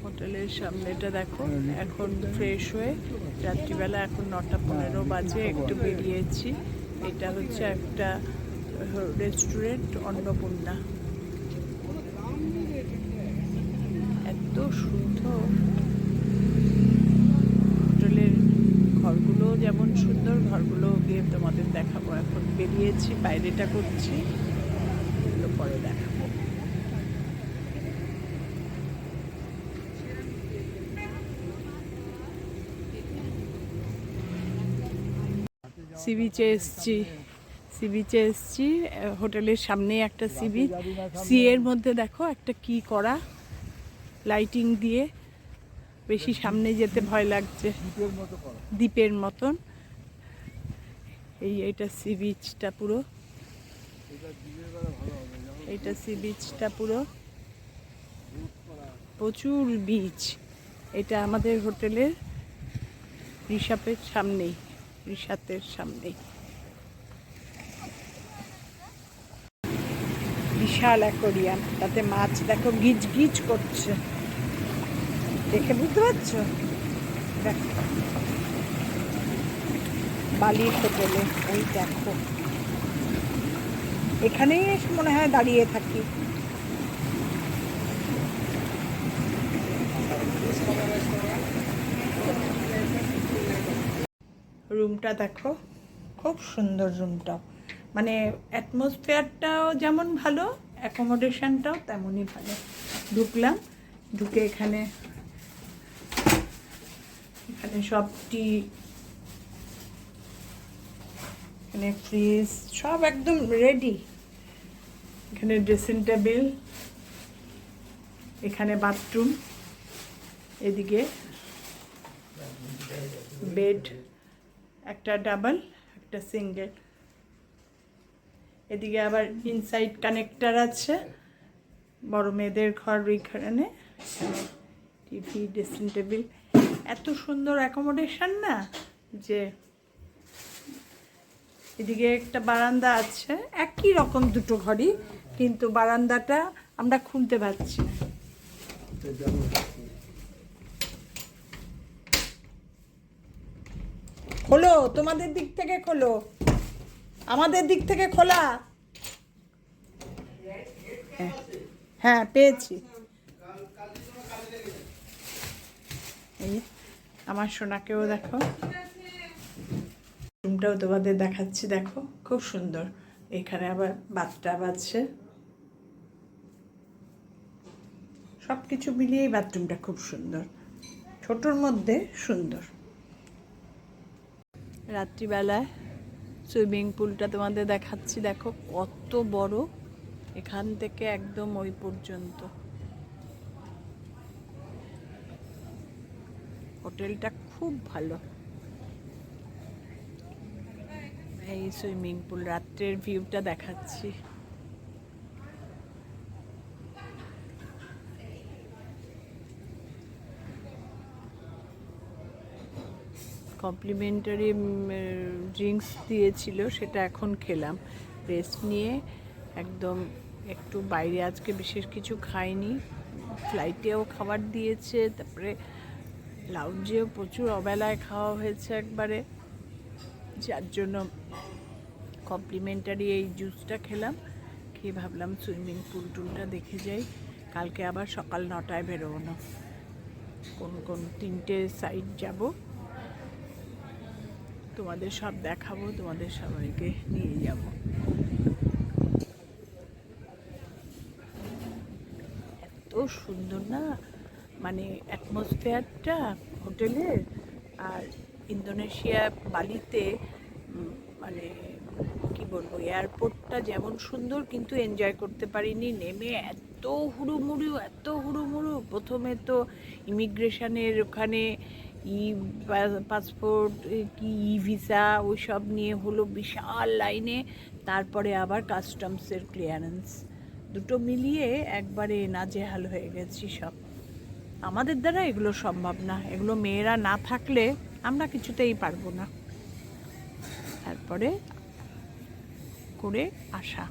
হোটেলের সামনেটা দেখো, এখন ফ্রেশ হয়ে রাত্রিবেলা এখন 9:15 বাজে, একটু বেরিয়েছি। এটা হচ্ছে একটা রেস্টুরেন্ট, অন্নপূর্ণা। এত সুন্দর হোটেলের ঘরগুলো, যেমন সুন্দর ঘরগুলো গিয়ে তোমাদের দেখাবো। এখন বেরিয়েছি, বাইরেটা করছি, এগুলো পরে দেখাবো। সি বিচে এসছি। হোটেলের সামনে একটা সি বিচ। সি এর মধ্যে দেখো একটা কি করা লাইটিং দিয়ে, বেশি সামনে যেতে ভয় লাগছে, দ্বীপের মতন। এইটা সি বিচটা পুরো, এইটা সি বিচটা পুরো, প্রচুর বিচ। এটা আমাদের হোটেলের রিসাতের সামনেই। বিশাল অ্যাকোরিয়াম, তাতে মাছ দেখো গিজ গিজ করছে, দেখে বুঝতে পারছো? দেখো বালির হোটেলে, ওই দেখো এখানেই মনে হয় দাঁড়িয়ে থাকি। রুমটা দেখো, খুব সুন্দর রুমটা, মানে অ্যাটমসফিয়ারটাও যেমন ভালো, অ্যাকোমোডেশনটাও তেমনই ভালো। ঢুকে এখানে সব এখানে ফ্রিজ সব একদম রেডি। এখানে ড্রেসিং টেবিল, এখানে বাথরুম, এদিকে বেড, একটা ডাবল একটা সিঙ্গেল, এদিকে আবার ইনসাইড কানেক্টর আছে, বড় মেয়েদের ঘর ওইখানে, টিভি, ড্রেসিং টেবিল। এত সুন্দর অ্যাকোমোডেশন না, যে এদিকে একটা বারান্দা আছে, একই রকম দুটো ঘরই, কিন্তু বারান্দাটা আমরা খুলতে পারছি না। খোলো, তোমাদের দিক থেকে খোলো, আমাদের দিক থেকে খোলা। হ্যাঁ পেয়েছি। এই আমার সোনাকেও দেখো, রুমটাও তোমাদের দেখাচ্ছি, দেখো খুব সুন্দর। এখানে আবার বাথটাব আছে, সব কিছু মিলিয়েই বাথরুমটা খুব সুন্দর, ছোটোর মধ্যে সুন্দর। রাত্রিবেলায় সুইমিং পুলটা তোমাদের দেখাচ্ছি, দেখো কত বড়, এখান থেকে একদম ওই পর্যন্ত। হোটেলটা খুব ভালো। এই সুইমিং পুল, রাত্রের ভিউটা দেখাচ্ছি। কমপ্লিমেন্টারি ড্রিঙ্কস দিয়েছিল, সেটা এখন খেলাম। রেস্ট নিয়ে একদম একটু বাইরে, আজকে বিশেষ কিছু খাইনি। ফ্লাইটেও খাবার দিয়েছে, তারপরে লাউঞ্জেও প্রচুর অবেলায় খাওয়া হয়েছে একবারে, যার জন্য কমপ্লিমেন্টারি এই জুসটা খেলাম। খেয়ে ভাবলাম সুইমিং পুলটা দেখে যাই। কালকে আবার সকাল 9টায় বেরোনো, কোন 3টে সাইড যাব, তোমাদের সব দেখাবো, তোমাদের সবাইকে নিয়ে যাব। এত সুন্দর না, মানে অ্যাটমসফিয়ারটা হোটেলের। আর ইন্দোনেশিয়া বালিতে, মানে কি বলবো, এয়ারপোর্টটা যেমন সুন্দর, কিন্তু এনজয় করতে পারিনি। নেমে এত হুড়ুমুড়ু। প্রথমে তো ইমিগ্রেশনের ওখানে পাসপোর্ট কি ভিসা ওই সব নিয়ে হলো বিশাল লাইনে, তারপরে আবার কাস্টমসের ক্লিয়ারেন্স, দুটো মিলিয়ে একবারে নাজেহাল হয়ে গেছি সব। আমাদের দ্বারা এগুলো সম্ভব না, এগুলো মেয়েরা না থাকলে আমরা কিছুতেই পারবো না। তারপরে করে আসা।